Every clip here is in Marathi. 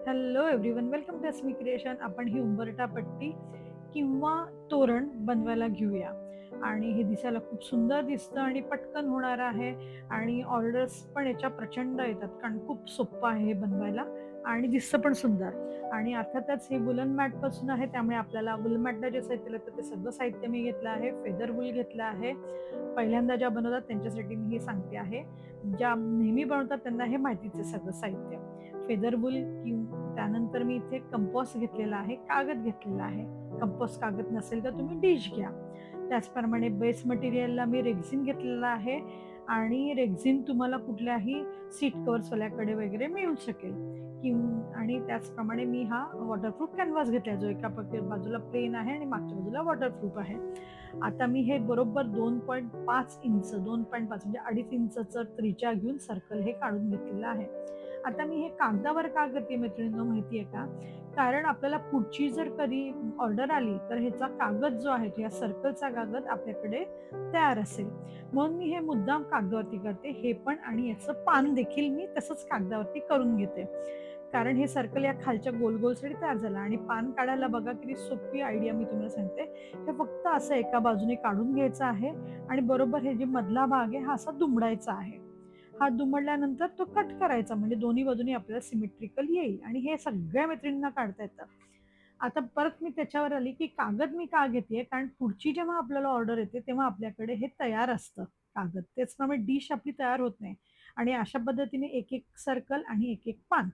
Hello everyone, welcome to Asmi creation. आपण ही उंबरठा पट्टी किंवा तोरण बनवायला घेऊया. आणि हे दिसायला खूप सुंदर दिसतं आणि पटकन होणार आहे. आणि ऑर्डर्स पण याच्या प्रचंड येतात, कारण खूप सोपं आहे हे बनवायला आणि दिसतं पण सुंदर. आणि अर्थातच हे वुलन मॅट पासून आहे, त्यामुळे आपल्याला वुलन मॅटला जे साहित्य लागतं ते सगळं साहित्य मी घेतलं आहे. फेदर वूल घेतलं आहे. पहिल्यांदा ज्या बनवतात त्यांच्यासाठी मी हे सांगते आहे. ज्या नेहमी बनवतात त्यांना हे माहितीच आहे सगळं साहित्य. फेदर वूल, त्यानंतर मी इथे कंपॉस घेतलेला आहे, कागद घेतलेला आहे. कंपॉस कागद नसेल तर तुम्ही डिश घ्या. त्याचप्रमाणे बेस मटेरियलला मी रेक्झिन घेतलेला आहे. आणि रेक्झिन तुम्हाला कुठल्याही सीट कव्हर्सवाल्याकडे वगैरे मिळू शकेल. आणि त्याचप्रमाणे मी हा वॉटरप्रूफ कॅनव्हास घेतला, जो एका बाजूला प्लेन आहे आणि मागच्या बाजूला वॉटरप्रूफ आहे. आता मी हे बरोबर 2.5 इंच, 2.5 म्हणजे 2.5 इंचचं त्रिज्या घेऊन सर्कल हे काढून घेतलेलं आहे. आता मी हे कागदावर का करते मैत्रिणींनो, माहितीये का? कारण आपल्याला पुढची जर कधी ऑर्डर आली तर ह्याचा कागद जो आहे, या सर्कलचा कागद आपल्याकडे तयार असेल. म्हणून मी हे मुद्दाम कागदावरती करते हे पण, आणि याचं पान देखील मी तसंच कागदावरती करून घेते. कारण हे सर्कल या खालच्या गोल गोलसाठी तयार झालं. आणि पान काढायला बघा किती सोपी आयडिया मी तुम्हाला सांगते. हे फक्त असं एका बाजूने काढून घ्यायचं आहे आणि बरोबर हे जे मधला भाग आहे हा असा दुमडायचा आहे. हा दुमडल्यानंतर तो कट करायचा, म्हणजे दोन्ही बाजूनी आपल्याला सिमेट्रिकल येईल. आणि हे सगळ्या मैत्रिणींना काढता येतं. आता परत मी त्याच्यावर आली की कागद मी का घेते, कारण पुढची जेव्हा आपल्याला ऑर्डर येते तेव्हा आपल्याकडे हे तयार असतं कागद. त्याचप्रमाणे डिश आपली तयार होत नाही. आणि अशा पद्धतीने एक एक सर्कल आणि एक एक पान,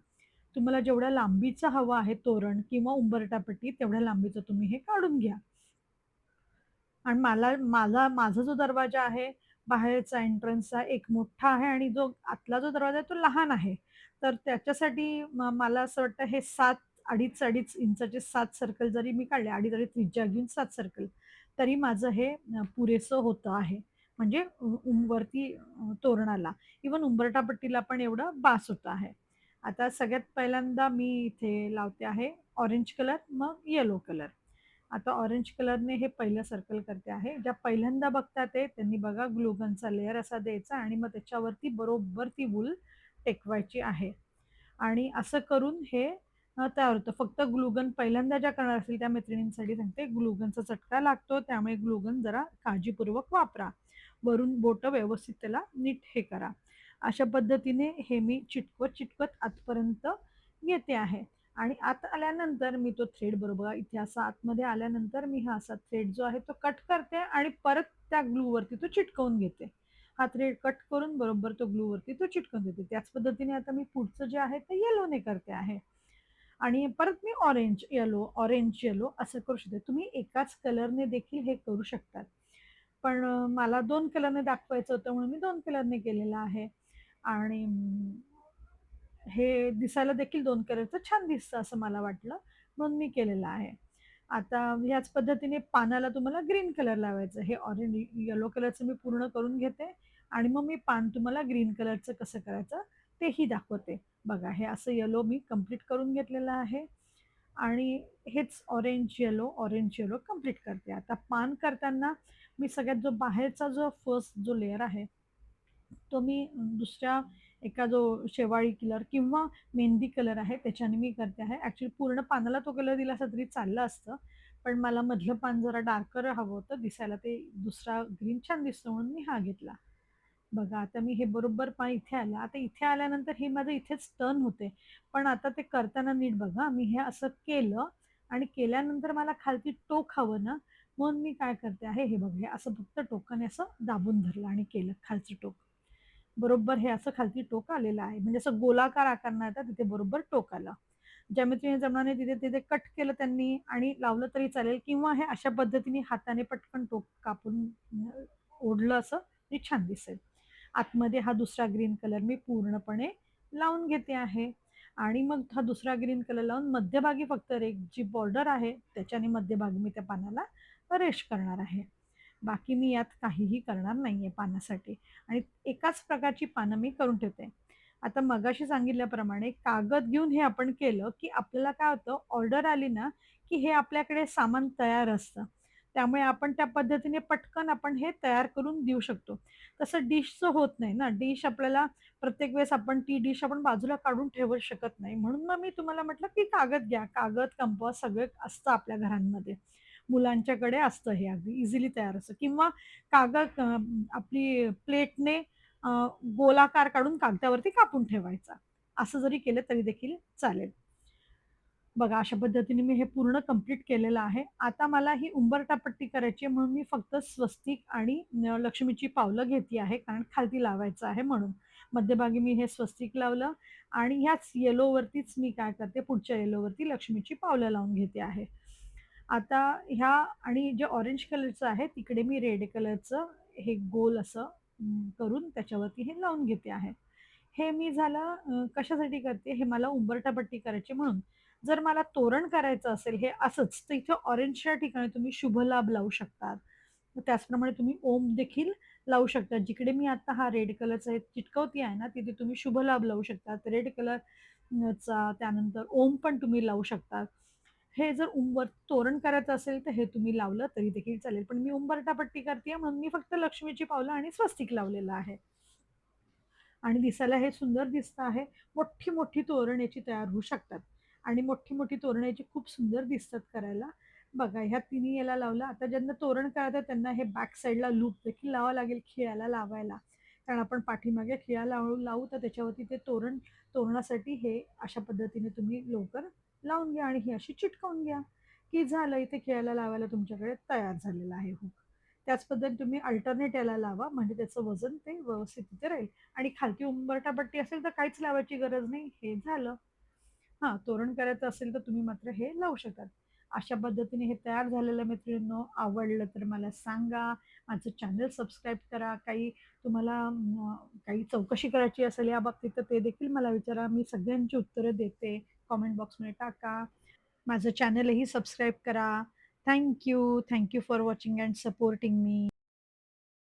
तुम्हाला जेवढ्या लांबीचं हवं आहे तोरण किंवा उंबरठापट्टी, तेवढ्या लांबीचं तुम्ही हे काढून घ्या. आणि माझा जो दरवाजा आहे, बाहेरचा एंट्रन्सचा एक मोठा आहे आणि जो आतला जो दरवाजा आहे तो लहान आहे. तर त्याच्यासाठी मला असं वाटतं हे 2.5 इंचाचे 7 सर्कल जरी मी काढले, 2.5 त्रिज्या घेऊन 7 सर्कल, तरी माझं हे पुरेसं होतं आहे. म्हणजे वरती तोरणाला, इव्हन उंबरठापट्टीला पण एवढं बास होतं आहे. आता सगळ्यात पहिल्यांदा मी इथे लावते आहे ऑरेंज कलर, मग येलो कलर. आता ऑरेंज कलरने हे पहिलं सर्कल करते आहे. ज्या पहिल्यांदा बघतात ते त्यांनी बघा ग्लुगनचा लेयर असा द्यायचा आणि मग त्याच्यावरती बरोबर ती वूल टेकवायची आहे. आणि असं करून हे तयार होतं. फक्त ग्लुगन पहिल्यांदा ज्या करणार असतील त्या मैत्रिणींसाठी सांगते, ग्लुगनचा चटका लागतो, त्यामुळे ग्लुगन जरा काळजीपूर्वक वापरा. वरून बोटं व्यवस्थित त्याला नीट हे करा. अशा पद्धतीने हे मी चिटकवत चिटकवत आतपर्यंत येते आहे. आणि आत आल्यानंतर मी तो थ्रेड, बरोबर इथे असा आतमध्ये आल्यानंतर मी हा असा थ्रेड जो आहे तो कट करते आणि परत त्या ग्लूवरती तो चिटकवून घेते. हा थ्रेड कट करून बरोबर तो ग्लूवरती तो चिटकवून देते. त्याच पद्धतीने आता मी पुढचं जे आहे ते येलोने करते आहे. आणि परत मी ऑरेंज येलो असं करू शकते. तुम्ही एकाच कलरने देखील हे करू शकतात. पण मला 2 कलरने दाखवायचं होतं म्हणून मी 2 कलरने केलेलं आहे. आणि हे दिसायला देखील 2 कलरचं छान दिसतं असं मला वाटलं, म्हणून मी केलेलं आहे. आता ह्याच पद्धतीने पानाला तुम्हाला ग्रीन कलर लावायचं. हे येलो कलरचं मी पूर्ण करून घेते आणि मग मी पान तुम्हाला ग्रीन कलरचं कसं करायचं तेही दाखवते. बघा, हे असं येलो मी कंप्लीट करून घेतलेलं आहे आणि हेच ऑरेंज येलो कंप्लीट करते. आता पान करताना मी सगळ्यात जो बाहेरचा जो फर्स्ट जो लेयर आहे, तो मी दुसऱ्या एका जो शेवाळी कलर किंवा मेहंदी कलर आहे त्याच्याने मी करते आहे. ॲक्चुअली पूर्ण पानाला तो कलर दिला असता तरी चाललं असतं. पण मला मधलं पान जरा डार्कर हवं होतं दिसायला, ते दुसरा ग्रीन छान दिसतो म्हणून मी हा घेतला. बघा, आता मी हे बरोबर पान इथे आलं. आता इथे आल्यानंतर हे माझं इथेच टर्न होते. पण आता ते करताना नीट बघा, मी हे असं केलं आणि केल्यानंतर मला खालती टोक हवं ना, म्हणून मी काय करते आहे, हे बघा, हे असं फक्त टोकाने असं दाबून धरलं आणि केलं खालचं टोक. बरोबर हे असं खालती टोक आलेलं आहे. म्हणजे असं गोलाकार आकार नाही येत, तिथे बरोबर टोक आलं. ज्यामितीने जमणाने तिथे तिथे कट केलं त्यांनी आणि लावलं तरी चालेल, किंवा हे अशा पद्धतीने हाताने पटकन टोक कापून ओढलं असं तरी छान दिसेल. आतमध्ये हा दुसरा ग्रीन कलर मी पूर्णपणे लावून घेते आहे. आणि मग हा दुसरा ग्रीन कलर लावून मध्यभागी फक्त जी बॉर्डर आहे त्याच्याने मध्यभागी मी त्या पानाला रेश करणार आहे. बाकी मी यात काहीही करणार नाहीये पानासाठी. आणि एकाच प्रकारची पानं मी करून ठेवते. आता मगाशी सांगितल्याप्रमाणे कागद घेऊन हे आपण केलं, की आपल्याला काय होतं, ऑर्डर आली ना, की हे आपल्याकडे सामान तयार असतं. त्यामुळे आपण त्या पद्धतीने पटकन आपण हे तयार करून देऊ शकतो. तसं डिशचं होत नाही ना. डिश आपल्याला प्रत्येक वेळेस आपण ती डिश आपण बाजूला काढून ठेवू शकत नाही. म्हणून मग मी तुम्हाला म्हटलं, की कागद घ्या. कागद, कंपास सगळं असतं आपल्या घरांमध्ये. मुलांच्याकडे असतं हे अगदी इझिली तयार असतं किंवा कागद आपली प्लेटने अ, गोलाकार काढून कागदावरती कापून ठेवायचा. असं जरी केलं तरी देखील चालेल. बघा अशा पद्धतीने मी हे पूर्ण कंप्लीट केलेलं आहे. आता मला ही उंबरठा पट्टी करायची आहे म्हणून मी फक्त स्वस्तिक आणि लक्ष्मीची पावलं घेते आहे कारण खालती लावायचं आहे म्हणून. मध्यभागी मी हे स्वस्तिक लावलं आणि ह्याच येलोवरतीच मी काय करते पुढच्या येलोवरती लक्ष्मीची पावलं लावून घेते आहे. आता ह्या आणि जे ऑरेंज कलरचं आहे तिकडे मी रेड कलरचं हे गोल असं करून त्याच्यावरती हे लावून घेते आहे. हे मी झालं कशासाठी करते हे मला उंबरठा पट्टी करायची म्हणून. जर मला तोरण करायचं असेल हे असंच, तर इथे ऑरेंजच्या ठिकाणी तुम्ही शुभलाभ लावू शकतात. मग त्याचप्रमाणे तुम्ही ओम देखील लावू शकता. जिकडे मी आता हा रेड कलरचा हे चिटकवती आहे ना, तिथे तुम्ही शुभलाभ लावू शकतात. रेड कलर चा त्यानंतर ओम पण तुम्ही लावू शकतात. हे जर तोरण करायचं असेल, तर हे तुम्ही लावलं तरी देखील चालेल. पण मी उंबरठा पट्टी करतीये म्हणून मी फक्त लक्ष्मीची पावलं आणि स्वस्तिक लावलेलं आहे. आणि दिसायला हे सुंदर दिसतं आहे. मोठी-मोठी तोरण याची तयार होऊ शकतात आणि मोठी-मोठी तोरण याची खूप सुंदर दिसतात करायला. बघा ह्या तिन्ही याला लावलं. आता ज्यांना तोरण करायचं त्यांना हे बॅक साइडला लूप देखील लावावं लागेल खिळ्याला लावायला. कारण आपण पाठीमागे खिळा लावू तर त्याच्यावरती ते तोरणासाठी हे अशा पद्धतीने तुम्ही लवकर लावून घ्या आणि ही अशी चिटकवून घ्या, की झालं इथे खिळ्याला लावायला तुमच्याकडे तयार झालेला आहे हुक. त्याच पद्धतीने तुम्ही अल्टरनेट याला लावा म्हणजे त्याचं वजन ते व्यवस्थित तिथे राहील. आणि खालती उंबरठा पट्टी असेल तर काहीच लावायची गरज नाही. हे झालं. हां, तोरण करायचं असेल तर तुम्ही मात्र हे लावू शकतात. अशा पद्धतीने हे तयार झालेलं मैत्रिणींनो, आवडलं तर मला सांगा. माझं चॅनल सबस्क्राईब करा. काही तुम्हाला काही चौकशी करायची असेल या बाबतीत तर ते देखील मला विचारा. मी सगळ्यांची उत्तरं देते. कमेंट बॉक्समध्ये टाका. माझं चॅनलही सबस्क्राईब करा. Thank you. For watching and supporting me.